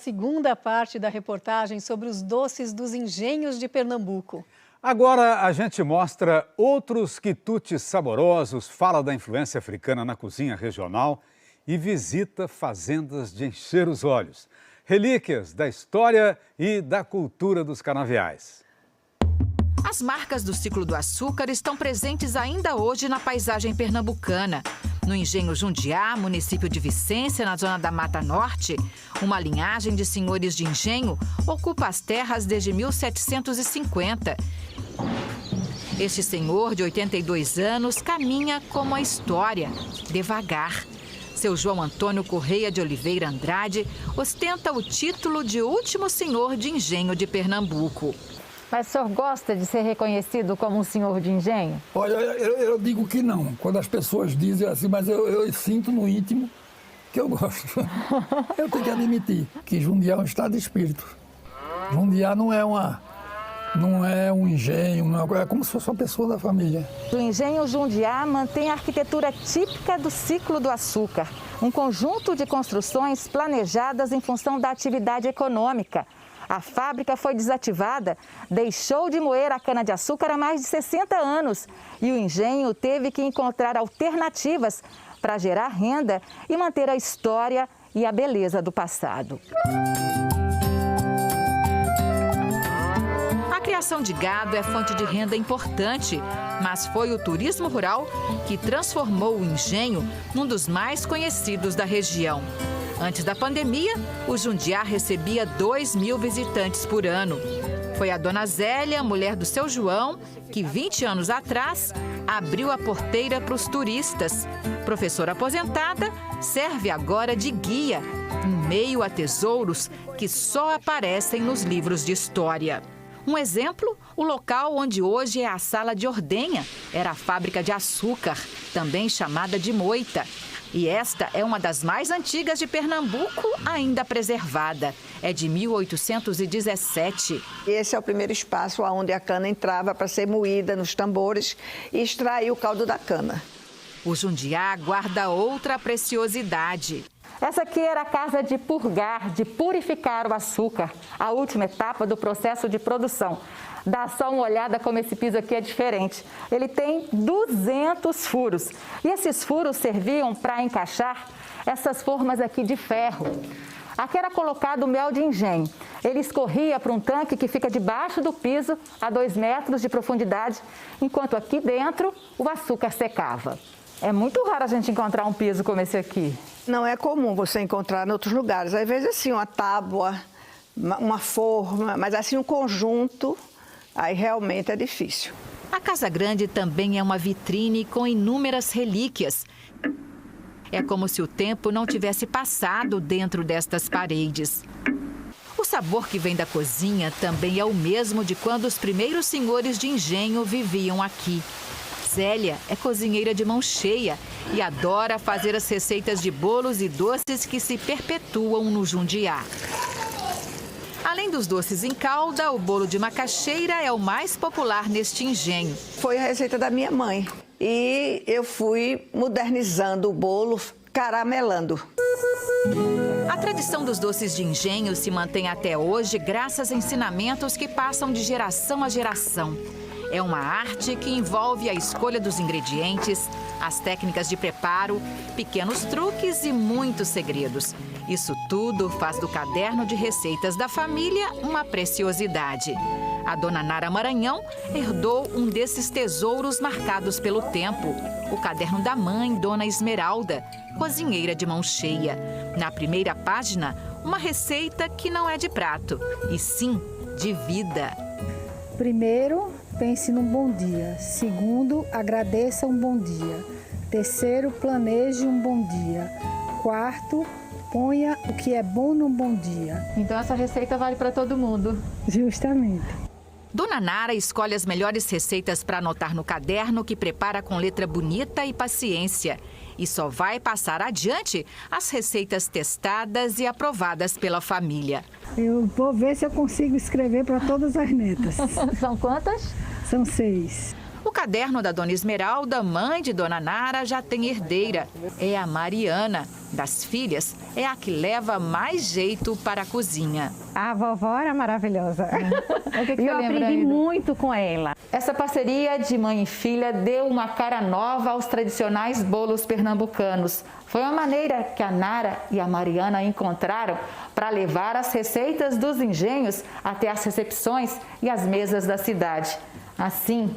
Segunda parte da reportagem sobre os doces dos engenhos de Pernambuco. Agora a gente mostra outros quitutes saborosos, fala da influência africana na cozinha regional e visita fazendas de encher os olhos. Relíquias da história e da cultura dos canaviais. As marcas do ciclo do açúcar estão presentes ainda hoje na paisagem pernambucana. No engenho Jundiá, município de Vicência, na zona da Mata Norte, uma linhagem de senhores de engenho ocupa as terras desde 1750. Este senhor, de 82 anos, caminha como a história, devagar. Seu João Antônio Correia de Oliveira Andrade ostenta o título de último senhor de engenho de Pernambuco. Mas o senhor gosta de ser reconhecido como um senhor de engenho? Olha, eu digo que não. Quando as pessoas dizem assim, mas eu sinto no íntimo que eu gosto. Eu tenho que admitir que Jundiá é um estado de espírito. Jundiá não é um engenho, é como se fosse uma pessoa da família. O engenho Jundiá mantém a arquitetura típica do ciclo do açúcar, um conjunto de construções planejadas em função da atividade econômica. A fábrica foi desativada, deixou de moer a cana-de-açúcar há mais de 60 anos e o engenho teve que encontrar alternativas para gerar renda e manter a história e a beleza do passado. A criação de gado é fonte de renda importante, mas foi o turismo rural que transformou o engenho num dos mais conhecidos da região. Antes da pandemia, o Jundiá recebia 2.000 visitantes por ano. Foi a dona Zélia, mulher do seu João, que 20 anos atrás abriu a porteira para os turistas. Professora aposentada, serve agora de guia, em meio a tesouros que só aparecem nos livros de história. Um exemplo, o local onde hoje é a Sala de Ordenha, era a fábrica de açúcar, também chamada de moita. E esta é uma das mais antigas de Pernambuco, ainda preservada. É de 1817. Esse é o primeiro espaço onde a cana entrava para ser moída nos tambores e extrair o caldo da cana. O Jundiá guarda outra preciosidade. Essa aqui era a casa de purgar, de purificar o açúcar, a última etapa do processo de produção. Dá só uma olhada como esse piso aqui é diferente. Ele tem 200 furos. E esses furos serviam para encaixar essas formas aqui de ferro. Aqui era colocado o mel de engenho. Ele escorria para um tanque que fica debaixo do piso, a 2 metros de profundidade, enquanto aqui dentro o açúcar secava. É muito raro a gente encontrar um piso como esse aqui. Não é comum você encontrar em outros lugares. Às vezes, assim, uma tábua, uma forma, mas assim, um conjunto, aí realmente é difícil. A Casa Grande também é uma vitrine com inúmeras relíquias. É como se o tempo não tivesse passado dentro destas paredes. O sabor que vem da cozinha também é o mesmo de quando os primeiros senhores de engenho viviam aqui. Zélia é cozinheira de mão cheia e adora fazer as receitas de bolos e doces que se perpetuam no Jundiá. Além dos doces em calda, o bolo de macaxeira é o mais popular neste engenho. Foi a receita da minha mãe e eu fui modernizando o bolo, caramelando. A tradição dos doces de engenho se mantém até hoje graças a ensinamentos que passam de geração a geração. É uma arte que envolve a escolha dos ingredientes, as técnicas de preparo, pequenos truques e muitos segredos. Isso tudo faz do caderno de receitas da família uma preciosidade. A dona Nara Maranhão herdou um desses tesouros marcados pelo tempo, o caderno da mãe, dona Esmeralda, cozinheira de mão cheia. Na primeira página, uma receita que não é de prato, e sim de vida. Primeiro, pense num bom dia. Segundo, agradeça um bom dia. Terceiro, planeje um bom dia. Quarto, ponha o que é bom num bom dia. Então essa receita vale para todo mundo. Justamente. Dona Nara escolhe as melhores receitas para anotar no caderno, que prepara com letra bonita e paciência. E só vai passar adiante as receitas testadas e aprovadas pela família. Eu vou ver se eu consigo escrever para todas as netas. São quantas? São 6. O caderno da dona Esmeralda, mãe de dona Nara, já tem herdeira. É a Mariana. Das filhas, é a que leva mais jeito para a cozinha. A vovó era maravilhosa. O que Eu aprendi muito com ela. Essa parceria de mãe e filha deu uma cara nova aos tradicionais bolos pernambucanos. Foi uma maneira que a Nara e a Mariana encontraram para levar as receitas dos engenhos até as recepções e as mesas da cidade. Assim,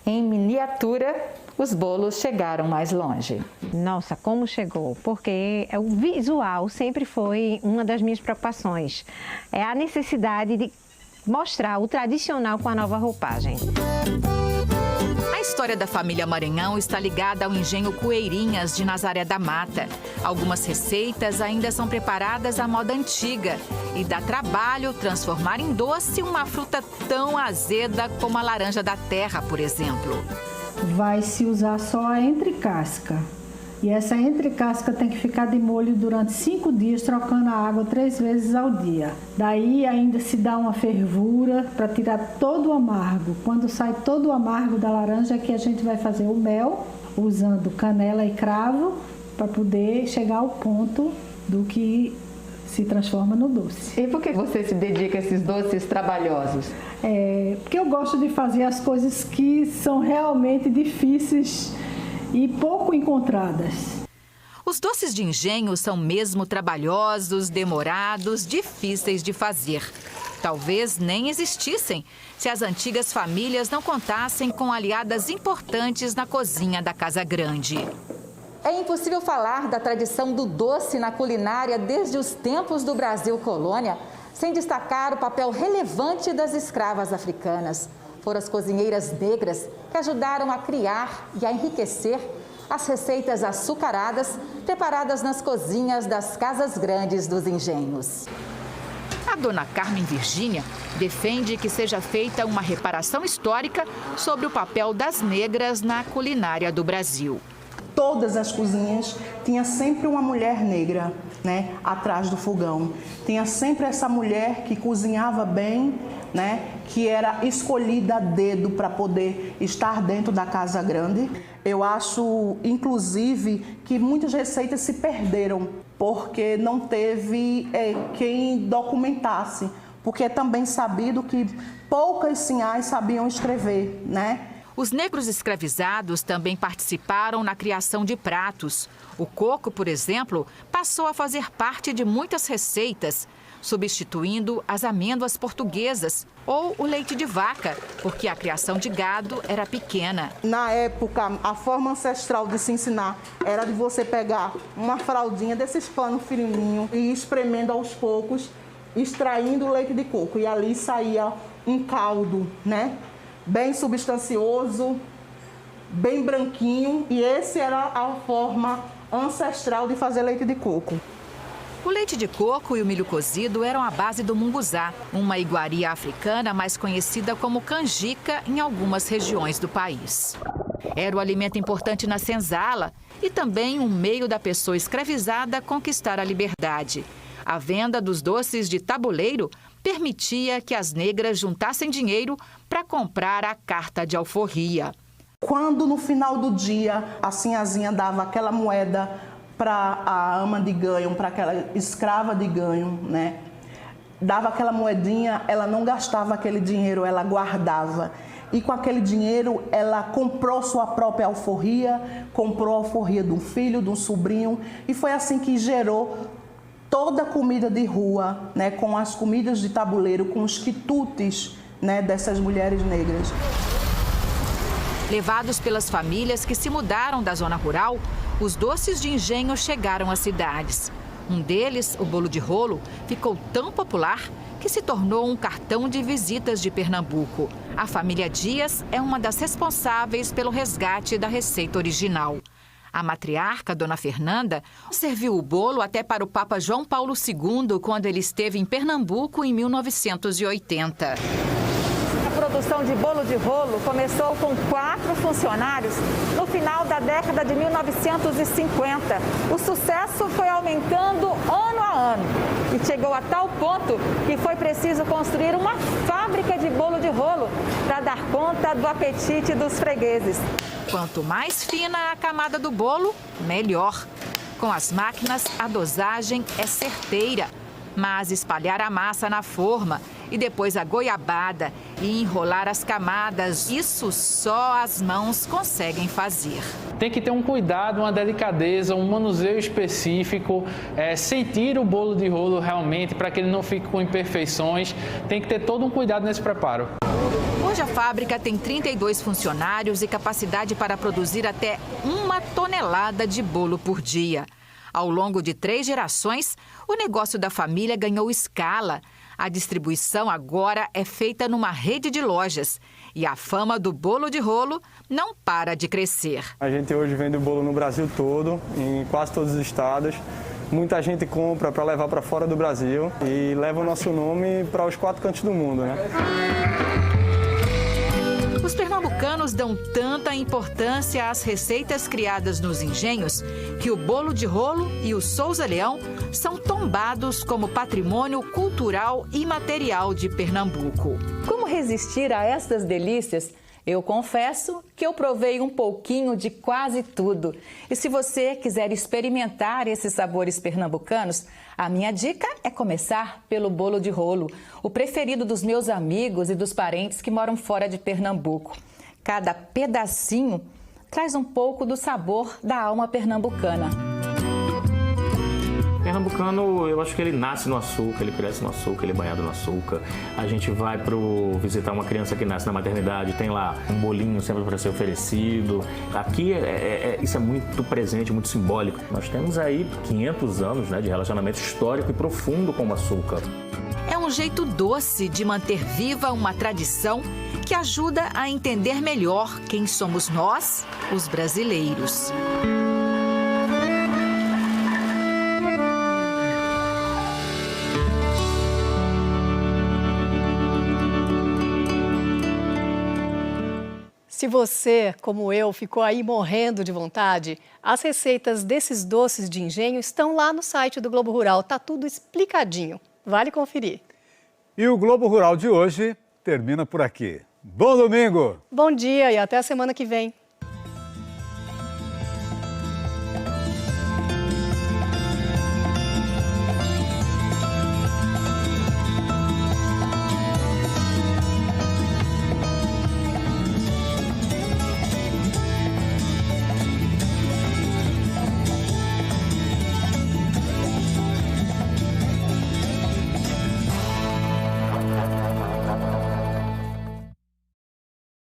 em miniatura, os bolos chegaram mais longe. Nossa, como chegou? Porque o visual sempre foi uma das minhas preocupações. É a necessidade de mostrar o tradicional com a nova roupagem. A história da família Maranhão está ligada ao engenho Coeirinhas de Nazaré da Mata. Algumas receitas ainda são preparadas à moda antiga e dá trabalho transformar em doce uma fruta tão azeda como a laranja da terra, por exemplo. Vai se usar só a entrecasca. E essa entrecasca tem que ficar de molho durante 5 dias, trocando a água 3 vezes ao dia. Daí ainda se dá uma fervura para tirar todo o amargo. Quando sai todo o amargo da laranja, que a gente vai fazer o mel, usando canela e cravo, para poder chegar ao ponto do que se transforma no doce. E por que você se dedica a esses doces trabalhosos? Porque eu gosto de fazer as coisas que são realmente difíceis e pouco encontradas. Os doces de engenho são mesmo trabalhosos, demorados, difíceis de fazer. Talvez nem existissem se as antigas famílias não contassem com aliadas importantes na cozinha da Casa Grande. É impossível falar da tradição do doce na culinária desde os tempos do Brasil colônia, sem destacar o papel relevante das escravas africanas. Foram as cozinheiras negras que ajudaram a criar e a enriquecer as receitas açucaradas preparadas nas cozinhas das casas grandes dos engenhos. A dona Carmen Virgínia defende que seja feita uma reparação histórica sobre o papel das negras na culinária do Brasil. Todas as cozinhas tinha sempre uma mulher negra, né, atrás do fogão. Tinha sempre essa mulher que cozinhava bem, né, que era escolhida a dedo para poder estar dentro da Casa Grande. Eu acho, inclusive, que muitas receitas se perderam porque não teve quem documentasse, porque é também sabido que poucas sinhás sabiam escrever, né? Os negros escravizados também participaram na criação de pratos. O coco, por exemplo, passou a fazer parte de muitas receitas, substituindo as amêndoas portuguesas ou o leite de vaca, porque a criação de gado era pequena. Na época, a forma ancestral de se ensinar era de você pegar uma fraldinha desses panos fininhos e ir espremendo aos poucos, extraindo o leite de coco. E ali saía um caldo, né? Bem substancioso, bem branquinho, e essa era a forma ancestral de fazer leite de coco. O leite de coco e o milho cozido eram a base do munguzá, uma iguaria africana mais conhecida como canjica em algumas regiões do país. Era o alimento importante na senzala e também um meio da pessoa escravizada conquistar a liberdade. A venda dos doces de tabuleiro permitia que as negras juntassem dinheiro para comprar a carta de alforria. Quando no final do dia a sinhazinha dava aquela moeda para a ama de ganho, para aquela escrava de ganho, né? Dava aquela moedinha, ela não gastava aquele dinheiro, ela guardava. E com aquele dinheiro ela comprou sua própria alforria, comprou a alforria de um filho, de um sobrinho, e foi assim que gerou toda a comida de rua, né, com as comidas de tabuleiro, com os quitutes, né, dessas mulheres negras. Levados pelas famílias que se mudaram da zona rural, os doces de engenho chegaram às cidades. Um deles, o bolo de rolo, ficou tão popular que se tornou um cartão de visitas de Pernambuco. A família Dias é uma das responsáveis pelo resgate da receita original. A matriarca, Dona Fernanda, serviu o bolo até para o Papa João Paulo II, quando ele esteve em Pernambuco em 1980. A produção de bolo de rolo começou com 4 funcionários no final da década de 1950. O sucesso foi aumentando ano a ano e chegou a tal ponto que foi preciso construir uma fábrica de bolo de rolo para dar conta do apetite dos fregueses. Quanto mais fina a camada do bolo, melhor. Com as máquinas, a dosagem é certeira. Mas espalhar a massa na forma e depois a goiabada e enrolar as camadas, isso só as mãos conseguem fazer. Tem que ter um cuidado, uma delicadeza, um manuseio específico, sentir o bolo de rolo realmente para que ele não fique com imperfeições. Tem que ter todo um cuidado nesse preparo. Hoje a fábrica tem 32 funcionários e capacidade para produzir até 1 tonelada de bolo por dia. Ao longo de 3 gerações, o negócio da família ganhou escala. A distribuição agora é feita numa rede de lojas. E a fama do bolo de rolo não para de crescer. A gente hoje vende o bolo no Brasil todo, em quase todos os estados. Muita gente compra para levar para fora do Brasil e leva o nosso nome para os 4 cantos do mundo, né? Os pernambucanos dão tanta importância às receitas criadas nos engenhos que o bolo de rolo e o Souza Leão são tombados como patrimônio cultural e material de Pernambuco. Como resistir a estas delícias? Eu confesso que eu provei um pouquinho de quase tudo. E se você quiser experimentar esses sabores pernambucanos, a minha dica é começar pelo bolo de rolo, o preferido dos meus amigos e dos parentes que moram fora de Pernambuco. Cada pedacinho traz um pouco do sabor da alma pernambucana. Pernambucano, eu acho que ele nasce no açúcar, ele cresce no açúcar, ele é banhado no açúcar. A gente vai visitar uma criança que nasce na maternidade, tem lá um bolinho sempre para ser oferecido. Aqui isso é muito presente, muito simbólico. Nós temos aí 500 anos, né, de relacionamento histórico e profundo com o açúcar. É um jeito doce de manter viva uma tradição que ajuda a entender melhor quem somos nós, os brasileiros. Se você, como eu, ficou aí morrendo de vontade, as receitas desses doces de engenho estão lá no site do Globo Rural. Tá tudo explicadinho. Vale conferir. E o Globo Rural de hoje termina por aqui. Bom domingo! Bom dia e até a semana que vem.